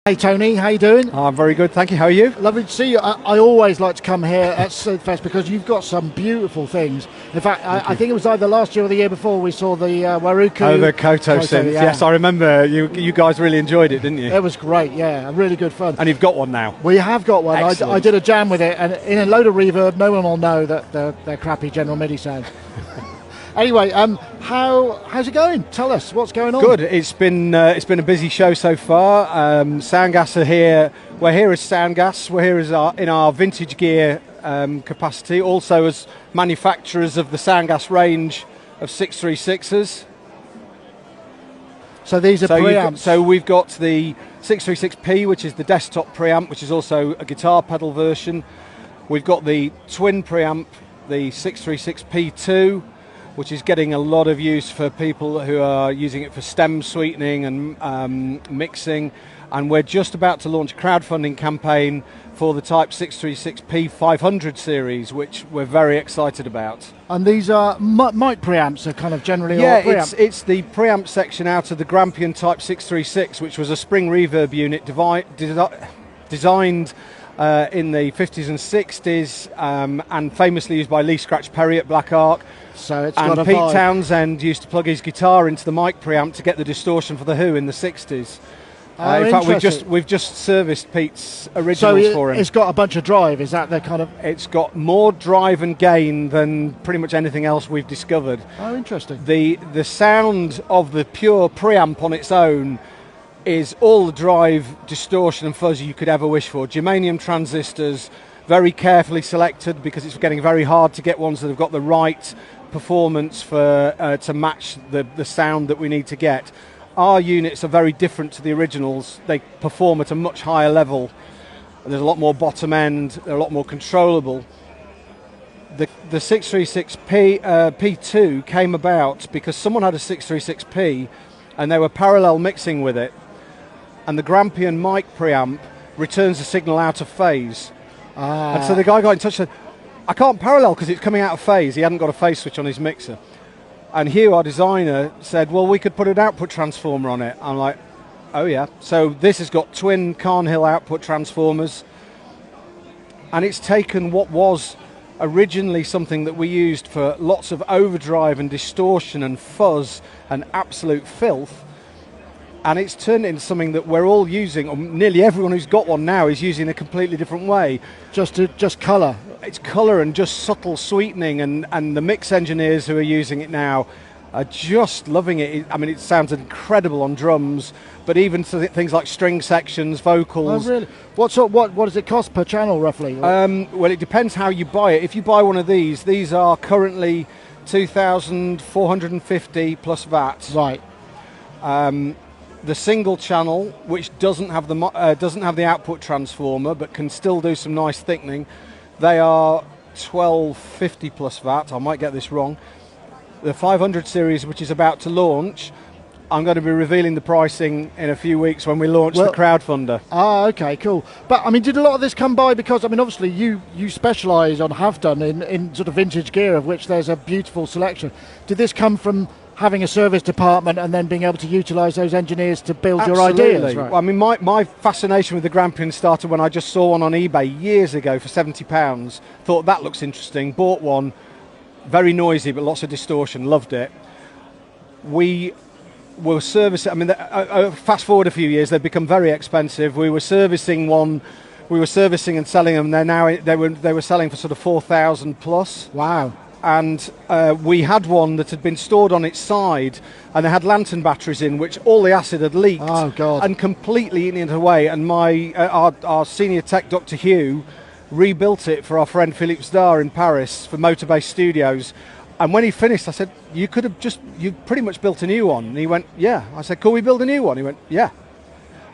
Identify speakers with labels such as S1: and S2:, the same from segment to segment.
S1: Hey Tony, how you doing?
S2: I'm very good, thank you. How are you?
S1: Lovely to see you. I always like to come here at Synthfest because you've got some beautiful things. In fact, I think it was either last year or the year before we saw the Waruku.
S2: Oh, the Koto synth.
S1: Yeah.
S2: Yes, I remember. You guys really enjoyed it, didn't you?
S1: It was great, yeah, really good fun.
S2: And you've got one now.
S1: We have got one. I did a jam with it, and in a load of reverb, no one will know that they're crappy General MIDI sounds. Anyway, how's it going? Tell us what's going on.
S2: Good. It's been a busy show so far. Soundgas are here. We're here as Soundgas. We're here as in our vintage gear capacity. Also as manufacturers of the Soundgas range of 636s.
S1: So these are preamps.
S2: So we've got the 636P, which is the desktop preamp, which is also a guitar pedal version. We've got the twin preamp, the 636P2. Which is getting a lot of use for people who are using it for stem sweetening and mixing. And we're just about to launch a crowdfunding campaign for the Type 636P 500 series, which we're very excited about.
S1: And these are mic preamps, are kind of generally
S2: yeah,
S1: all preamp.
S2: it's the preamp section out of the Grampian Type 636, which was a spring reverb unit designed in the 50s and 60s and famously used by Lee Scratch Perry at Black Ark.
S1: So it's
S2: and
S1: got a
S2: Pete
S1: vibe.
S2: Townsend used to plug his guitar into the mic preamp to get the distortion for the Who in the 60s. In fact, we've just serviced Pete's originals for him.
S1: It's got a bunch of drive. Is that the kind of?
S2: It's got more drive and gain than pretty much anything else we've discovered.
S1: Oh, interesting.
S2: The sound of the pure preamp on its own is all the drive, distortion and fuzz you could ever wish for. Germanium transistors, very carefully selected because it's getting very hard to get ones that have got the right performance for to match the sound that we need to get. Our units are very different to the originals. They perform at a much higher level. There's a lot more bottom end, they're a lot more controllable. The 636P2 came about because someone had a 636P and they were parallel mixing with it, and the Grampian mic preamp returns the signal out of phase. And so the guy got in touch and said, I can't parallel because it's coming out of phase. He hadn't got a phase switch on his mixer. And Hugh, our designer, said, well, we could put an output transformer on it. I'm like, oh yeah. So this has got twin Carnhill output transformers. And it's taken what was originally something that we used for lots of overdrive and distortion and fuzz and absolute filth. And it's turned into something that we're all using, or nearly everyone who's got one now is using a completely different way.
S1: Just colour.
S2: It's colour and just subtle sweetening, and the mix engineers who are using it now are just loving it. I mean, it sounds incredible on drums, but even things like string sections, vocals.
S1: Oh, really? What does it cost per channel, roughly?
S2: Well, it depends how you buy it. If you buy one of these are currently 2,450 plus VAT.
S1: Right.
S2: The single channel, which doesn't have the output transformer, but can still do some nice thickening, they are 1,250 plus VAT. I might get this wrong. The 500 series, which is about to launch, I'm going to be revealing the pricing in a few weeks when we launch the crowdfunder.
S1: Okay, cool. But I mean, did a lot of this come by because, I mean, obviously you specialise or have done in sort of vintage gear, of which there's a beautiful selection. Did this come from having a service department and then being able to utilise those engineers to build
S2: Absolutely.
S1: your ideas? Right.
S2: Well, I mean, my fascination with the Grampian started when I just saw one on eBay years ago for £70. Thought that looks interesting. Bought one, very noisy but lots of distortion. Loved it. We were servicing. I mean, fast forward a few years, they've become very expensive. We were servicing one. We were servicing and selling them. They were selling for sort of 4,000 plus.
S1: Wow.
S2: And we had one that had been stored on its side, and they had lantern batteries in, which all the acid had leaked.
S1: Oh, God.
S2: And completely eaten it away. And our senior tech, Dr. Hugh, rebuilt it for our friend Philippe Zdar in Paris for Motorbase Studios. And when he finished, I said, you pretty much built a new one. And he went, yeah. I said, could we build a new one? He went, yeah.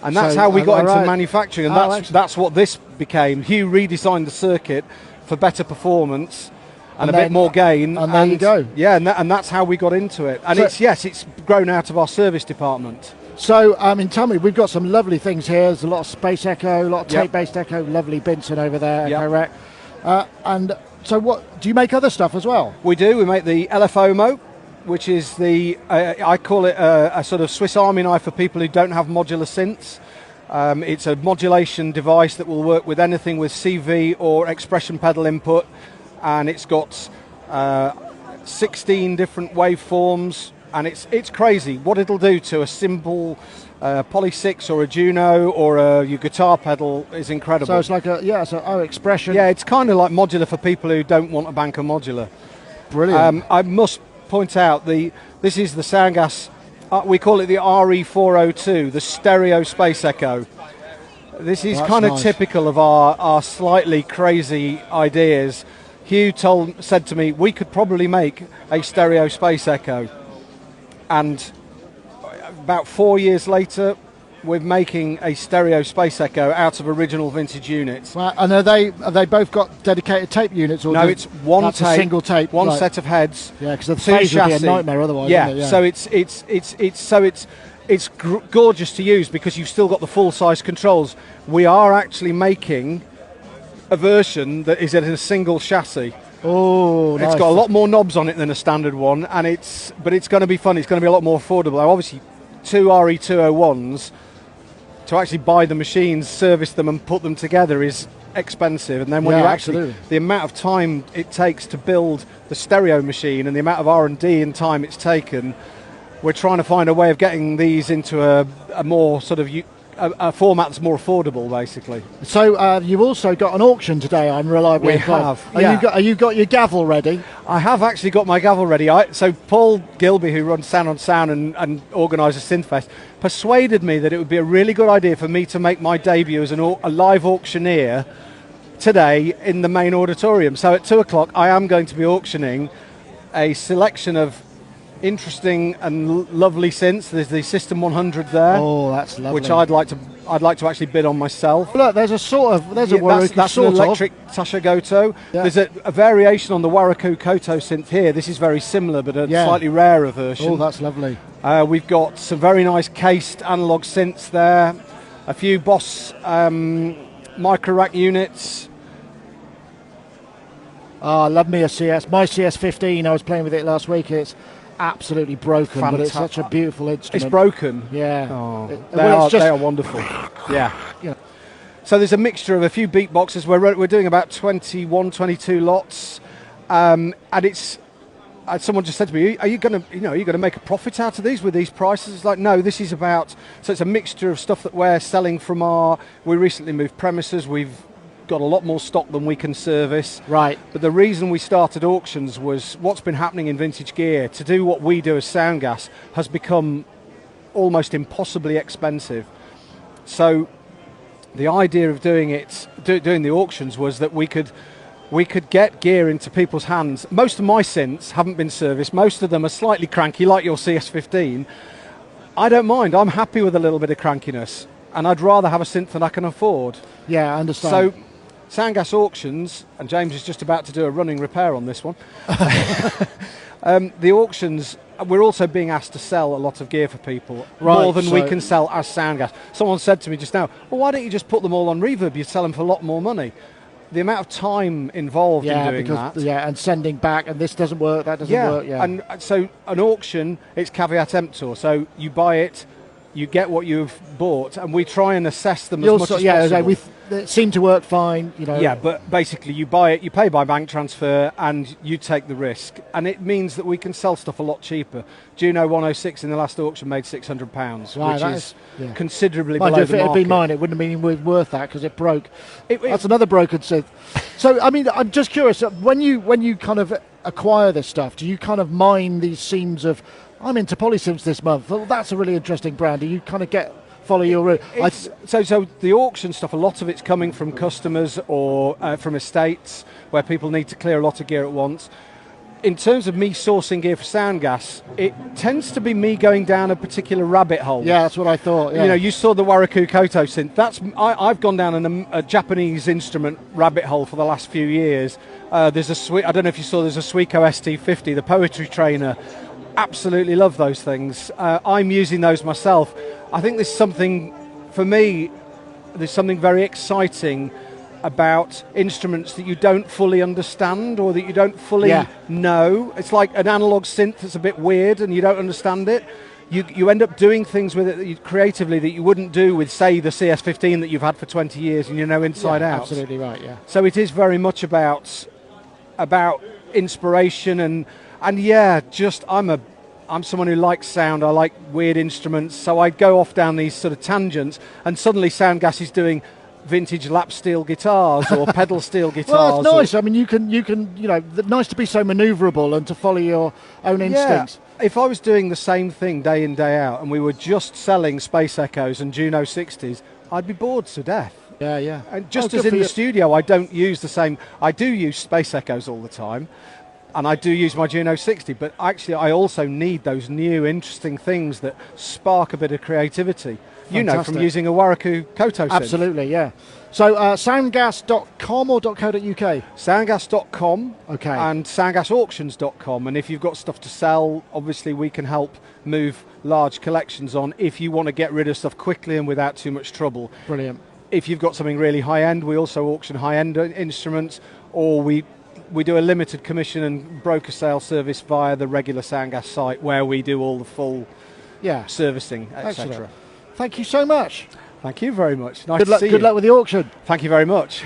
S2: And that's how we got into manufacturing, and that's what this became. Hugh redesigned the circuit for better performance and a bit more gain.
S1: And there you go.
S2: Yeah, and that's how we got into it. And it's grown out of our service department.
S1: So, I mean, tell me, we've got some lovely things here. There's a lot of Space Echo, a lot of tape-based Echo, lovely Binson over there, Echo Rec. And so what, do you make other stuff as well?
S2: We do. We make the LFOMO, which is I call it a sort of Swiss Army knife for people who don't have modular synths. It's a modulation device that will work with anything with CV or expression pedal input, and it's got 16 different waveforms, and it's crazy what it'll do to a simple Poly 6 or a Juno or your guitar pedal is incredible.
S1: So it's like expression.
S2: Yeah, it's kind of like modular for people who don't want a bank of modular.
S1: Brilliant.
S2: I must point out this is the Soundgas. We call it the RE402, the Stereo Space Echo. This is kind of typical of our slightly crazy ideas. Hugh said to me, we could probably make a Stereo Space Echo. And about 4 years later, we're making a Stereo Space Echo out of original vintage units.
S1: Well, and have they both got dedicated tape units? Or
S2: no, it's one tape,
S1: a single tape,
S2: one set of heads.
S1: Yeah, because the phase would be a nightmare otherwise.
S2: Yeah,
S1: isn't it?
S2: so it's gorgeous to use because you've still got the full size controls. We are actually making a version that is in a single chassis.
S1: Oh, nice.
S2: It's got a lot more knobs on it than a standard one, but it's going to be fun. It's going to be a lot more affordable. Now, obviously, 2 RE201s. To actually buy the machines, service them and put them together is expensive, and then when the amount of time it takes to build the stereo machine and the amount of R&D and time it's taken, we're trying to find a way of getting these into a more sort of a format that's more affordable, basically.
S1: So you've also got an auction today, I'm reliably informed. Have you got your gavel ready?
S2: I have actually got my gavel ready. So Paul Gilby, who runs Sound on Sound and organises Synthfest, persuaded me that it would be a really good idea for me to make my debut as a live auctioneer today in the main auditorium. So at 2 o'clock I am going to be auctioning a selection of interesting and lovely synths. There's the System 100 there.
S1: Oh, that's lovely.
S2: Which I'd like to actually bid on myself.
S1: Look, there's a that's an
S2: electric Tasha Goto. Yeah. There's a variation on the Waraku Koto synth here. This is very similar, but a slightly rarer version.
S1: Oh, that's lovely.
S2: We've got some very nice cased analog synths there. A few Boss micro rack units.
S1: Oh, I love me a CS. My CS15, I was playing with it last week. It's absolutely broken, but it's such a beautiful instrument.
S2: It's broken?
S1: Yeah.
S2: Oh, they are wonderful. Yeah. So there's a mixture of a few beatboxes. We're doing about 21, 22 lots, and it's. Someone just said to me, "Are you going to make a profit out of these with these prices?" It's like, no, this is about. So it's a mixture of stuff that we're selling from We recently moved premises. We've got a lot more stock than we can service.
S1: Right.
S2: But the reason we started auctions was what's been happening in vintage gear. To do what we do as Soundgas has become almost impossibly expensive. So the idea of doing the auctions was that we could get gear into people's hands. Most of my synths haven't been serviced. Most of them are slightly cranky, like your CS15. I don't mind. I'm happy with a little bit of crankiness, and I'd rather have a synth than I can afford.
S1: Yeah, I understand.
S2: So Soundgas auctions, and James is just about to do a running repair on this one. The auctions, we're also being asked to sell a lot of gear for people, more than we can sell as Soundgas. Someone said to me just now, well, why don't you just put them all on Reverb? You'd sell them for a lot more money. The amount of time involved in doing that.
S1: Yeah, and sending back, and this doesn't work, that doesn't work. Yeah,
S2: and so an auction, it's caveat emptor. So you buy it, you get what you've bought, and we try and assess them as much as possible.
S1: It seemed to work fine,
S2: Yeah, but basically you buy it, you pay by bank transfer, and you take the risk. And it means that we can sell stuff a lot cheaper. Juno 106 in the last auction made £600, which is considerably below the market. If it had been
S1: mine, it wouldn't have been worth that because it broke. That's another broken synth. So, I mean, I'm just curious, when you kind of acquire this stuff, do you kind of mine these seams of, I'm into polysynths this month, well, that's a really interesting brand. Do you kind of follow your route?
S2: So the auction stuff, a lot of it's coming from customers or from estates where people need to clear a lot of gear at once. In terms of me sourcing gear for Soundgas, it tends to be me going down a particular rabbit hole.
S1: Yeah, that's what I thought. Yeah.
S2: You saw the Waraku Koto synth. I've gone down a Japanese instrument rabbit hole for the last few years. There's I don't know if you saw, there's a Suiko ST50, the poetry trainer. Absolutely love those things. I'm using those myself. I think there's something very exciting about instruments that you don't fully understand or that you don't fully know. It's like an analog synth that's a bit weird and you don't understand it. you end up doing things with it creatively that you wouldn't do with, say, the CS15 that you've had for 20 years and you know inside out.
S1: Absolutely right, yeah.
S2: So it is very much about inspiration and yeah, just I'm someone who likes sound. I like weird instruments, so I go off down these sort of tangents, and suddenly Soundgas is doing vintage lap steel guitars or pedal steel guitars.
S1: Well, it's nice. I mean, you can, nice to be so manoeuvrable and to follow your own instincts.
S2: Yeah. If I was doing the same thing day in, day out, and we were just selling Space Echoes and Juno 60s, I'd be bored to death.
S1: Yeah, yeah.
S2: And just as in the studio, I don't use the same. I do use Space Echoes all the time, and I do use my Juno 60, but actually I also need those new, interesting things that spark a bit of creativity.
S1: Fantastic.
S2: You know, from using a Waraku Koto synth.
S1: Absolutely, yeah. So soundgas.com or .co.uk?
S2: Soundgas.com
S1: okay.
S2: and soundgasauctions.com. And if you've got stuff to sell, obviously we can help move large collections on if you want to get rid of stuff quickly and without too much trouble.
S1: Brilliant.
S2: If you've got something really high-end, we also auction high-end instruments, or we do a limited commission and broker sale service via the regular Soundgas site where we do all the full servicing, etc.
S1: Thank you so much.
S2: Thank you very much. Nice
S1: to see you. Good luck with the auction.
S2: Thank you very much.